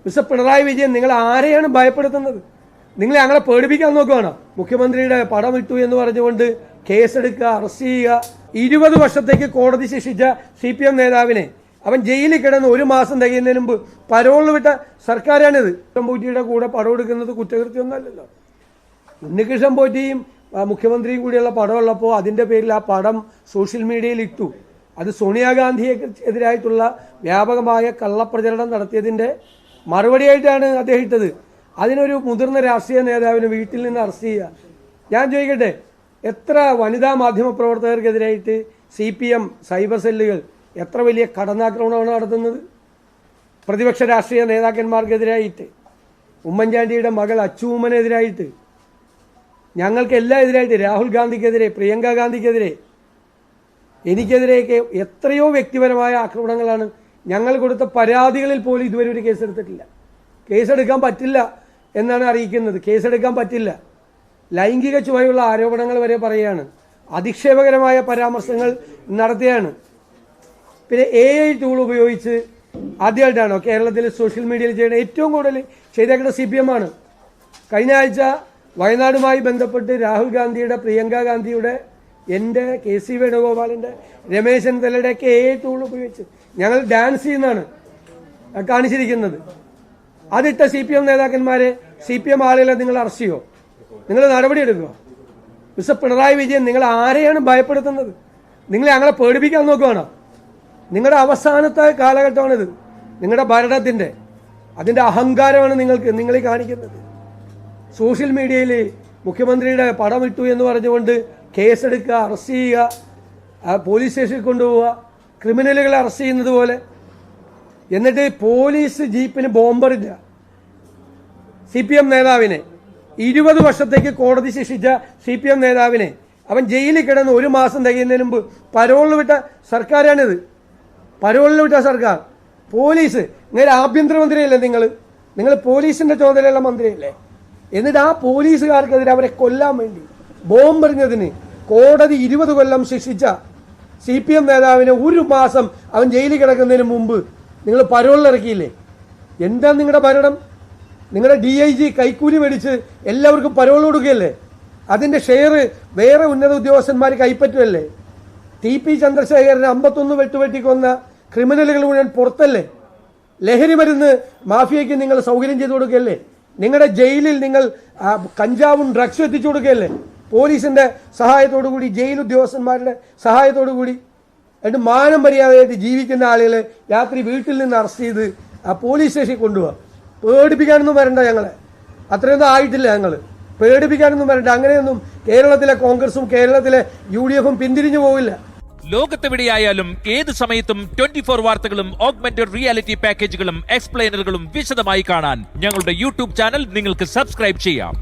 Mister Pinarayi Vijayan, നിങ്ങൾ ആരെയാണ് ഭയപ്പെടുത്തുന്നത്? നിങ്ങൾ ഞങ്ങളെ പേടിപ്പിക്കാൻ നോക്കുകയാണോ? മുഖ്യമന്ത്രിയുടെ പടം ഇട്ടു എന്ന് പറഞ്ഞുകൊണ്ട് കേസെടുക്കുക, അറസ്റ്റ് ചെയ്യുക. 20 വർഷത്തേക്ക് കോടതി ശിക്ഷിച്ച CPM നേതാവിനെ അവൻ ജയിലിൽ കിടന്ന് 1 മാസം തികയുന്നതിന് മുമ്പ് പരോളിൽ വിട്ട സർക്കാരാണിത്. ഉണ്ണികൃഷ്ണൻ കൂടെ പടം എടുക്കുന്നത് കുറ്റകൃത്യമൊന്നുമല്ലല്ലോ. ഉണ്ണികൃഷ്ണൻ പോറ്റിയും മുഖ്യമന്ത്രിയും കൂടിയുള്ള പടമുള്ളപ്പോൾ അതിൻ്റെ പേരിൽ ആ പടം സോഷ്യൽ മീഡിയയിൽ ഇട്ടു. അത് സോണിയാഗാന്ധിയെതിരായിട്ടുള്ള വ്യാപകമായ കള്ളപ്രചരണം നടത്തിയതിൻ്റെ മറുപടിയായിട്ടാണ് അദ്ദേഹം ഇട്ടത്. അതിനൊരു മുതിർന്ന രാഷ്ട്രീയ നേതാവിനെ വീട്ടിൽ നിന്ന് അറസ്റ്റ് ചെയ്യുക. ഞാൻ ചോദിക്കട്ടെ, എത്ര വനിതാ മാധ്യമ പ്രവർത്തകർക്കെതിരായിട്ട് CPM സൈബർ സെല്ലുകൾ എത്ര വലിയ കടന്നാക്രമണമാണ് നടത്തുന്നത്? പ്രതിപക്ഷ രാഷ്ട്രീയ നേതാക്കന്മാർക്കെതിരായിട്ട്, ഉമ്മൻചാണ്ടിയുടെ മകൾ അച്ചൂമ്മനെതിരായിട്ട്, ഞങ്ങൾക്കെല്ലാം എതിരായിട്ട്, രാഹുൽ ഗാന്ധിക്കെതിരെ, പ്രിയങ്ക ഗാന്ധിക്കെതിരെ, എനിക്കെതിരെയൊക്കെ എത്രയോ വ്യക്തിപരമായ ആക്രമണങ്ങളാണ്. ഞങ്ങൾ കൊടുത്ത പരാതികളിൽ പോലും ഇതുവരെ ഒരു കേസെടുത്തിട്ടില്ല. കേസെടുക്കാൻ പറ്റില്ല എന്നാണ് അറിയിക്കുന്നത്. കേസെടുക്കാൻ പറ്റില്ല. ലൈംഗിക ചുവയുള്ള ആരോപണങ്ങൾ വരെ പറയുകയാണ്. അധിക്ഷേപകരമായ പരാമർശങ്ങൾ നടത്തുകയാണ്. പിന്നെ AI ടൂൾ ഉപയോഗിച്ച് ആദ്യമായിട്ടാണോ കേരളത്തിൽ സോഷ്യൽ മീഡിയയിൽ ചെയ്യുന്ന? ഏറ്റവും കൂടുതൽ ചെയ്തേക്കുന്ന CPM ആണ്. കഴിഞ്ഞ ആഴ്ച വയനാടുമായി ബന്ധപ്പെട്ട് രാഹുൽ ഗാന്ധിയുടെ, പ്രിയങ്ക ഗാന്ധിയുടെ, എൻ്റെ, KC വേണുഗോപാലിൻ്റെ, രമേശ് ചെന്നിത്തലയുടെയൊക്കെ AI ടൂൾ ഉപയോഗിച്ച് ഞങ്ങൾ ഡാൻസ് ചെയ്യുന്നതാണ് കാണിച്ചിരിക്കുന്നത്. അതിട്ട CPM നേതാക്കന്മാരെ, CPM ആളുകളെ നിങ്ങൾ അറസ്റ്റ് ചെയ്യുമോ? നിങ്ങൾ നടപടിയെടുക്കുക? മിസ്റ്റർ പിണറായി വിജയൻ, നിങ്ങൾ ആരെയാണ് ഭയപ്പെടുത്തുന്നത്? നിങ്ങൾ ഞങ്ങളെ പേടിപ്പിക്കാൻ നോക്കുകയാണോ? നിങ്ങളുടെ അവസാനത്തെ കാലഘട്ടമാണിത്. നിങ്ങളുടെ ഭരണത്തിൻ്റെ അതിൻ്റെ അഹങ്കാരമാണ് നിങ്ങൾ കാണിക്കുന്നത്. സോഷ്യൽ മീഡിയയിൽ മുഖ്യമന്ത്രിയുടെ പടം ഇട്ടു എന്ന് പറഞ്ഞുകൊണ്ട് കേസെടുക്കുക, അറസ്റ്റ് ചെയ്യുക, പോലീസ് സ്റ്റേഷനിൽ കൊണ്ടുപോവുക, ക്രിമിനലുകളെ അറസ്റ്റ് ചെയ്യുന്നത് പോലെ. എന്നിട്ട് പോലീസ് ജീപ്പിന് ബോംബറില്ല. CPM നേതാവിനെ 20 വർഷത്തേക്ക് കോടതി ശിക്ഷിച്ച CPM നേതാവിനെ അവൻ ജയിലിൽ കിടന്ന് 1 മാസം തികയുന്നതിന് മുമ്പ് പരോളിൽ വിട്ട സർക്കാരാണിത്. പരോളിൽ വിട്ട സർക്കാർ. പോലീസ്, നിങ്ങൾ ആഭ്യന്തരമന്ത്രിയല്ലേ? നിങ്ങൾ പോലീസിൻ്റെ ചുമതലയുള്ള മന്ത്രിയല്ലേ? എന്നിട്ട് ആ പോലീസുകാർക്കെതിരെ അവരെ കൊല്ലാൻ വേണ്ടി ബോംബെറിഞ്ഞതിന് കോടതി 20 കൊല്ലം ശിക്ഷിച്ച CPM നേതാവിനെ 1 മാസം അവൻ ജയിലിൽ കിടക്കുന്നതിന് മുമ്പ് നിങ്ങൾ പരോളിലിറക്കിയില്ലേ? എന്താ നിങ്ങളുടെ ഭരണം? നിങ്ങളുടെ DIG കൈക്കൂലി മേടിച്ച് എല്ലാവർക്കും പരോൾ കൊടുക്കുകയല്ലേ? അതിൻ്റെ ഷെയർ വേറെ ഉന്നത ഉദ്യോഗസ്ഥന്മാർ കൈപ്പറ്റുമല്ലേ? TP ചന്ദ്രശേഖരനെ 51 വെട്ടുവെട്ടിക്കൊന്ന ക്രിമിനലുകൾ മുഴുവൻ പുറത്തല്ലേ? ലഹരി മരുന്ന് മാഫിയയ്ക്ക് നിങ്ങൾ സൗകര്യം ചെയ്തു കൊടുക്കുകയല്ലേ? നിങ്ങളുടെ ജയിലിൽ നിങ്ങൾ കഞ്ചാവും ഡ്രഗ്സും എത്തിച്ചു കൊടുക്കുകയല്ലേ? പോലീസിൻ്റെ സഹായത്തോടു കൂടി, ജയിൽ ഉദ്യോഗസ്ഥന്മാരുടെ സഹായത്തോടു കൂടി. എന്നിട്ട് മാനം മര്യാദയായിട്ട് ജീവിക്കുന്ന ആളുകളെ രാത്രി വീട്ടിൽ നിന്ന് അറസ്റ്റ് ചെയ്ത് പോലീസ് സ്റ്റേഷനിൽ കൊണ്ടുപോകാം. പേടിപ്പിക്കാനൊന്നും വരണ്ട. ഞങ്ങളെ അത്രയൊന്നും ആയിട്ടില്ല. ഞങ്ങൾ പേടിപ്പിക്കാനൊന്നും വരണ്ട. അങ്ങനെയൊന്നും കേരളത്തിലെ കോൺഗ്രസും കേരളത്തിലെ UDF പിന്തിരിഞ്ഞു പോവില്ല. ലോകത്തെവിടെയായാലും ഏത് സമയത്തും 24 വാർത്തകളും ഓഗ്മെന്റഡ് റിയാലിറ്റി പാക്കേജുകളും എക്സ്പ്ലെയിനറുകളും വിശദമായി കാണാൻ ഞങ്ങളുടെ YouTube ചാനൽ നിങ്ങൾക്ക് സബ്സ്ക്രൈബ് ചെയ്യാം.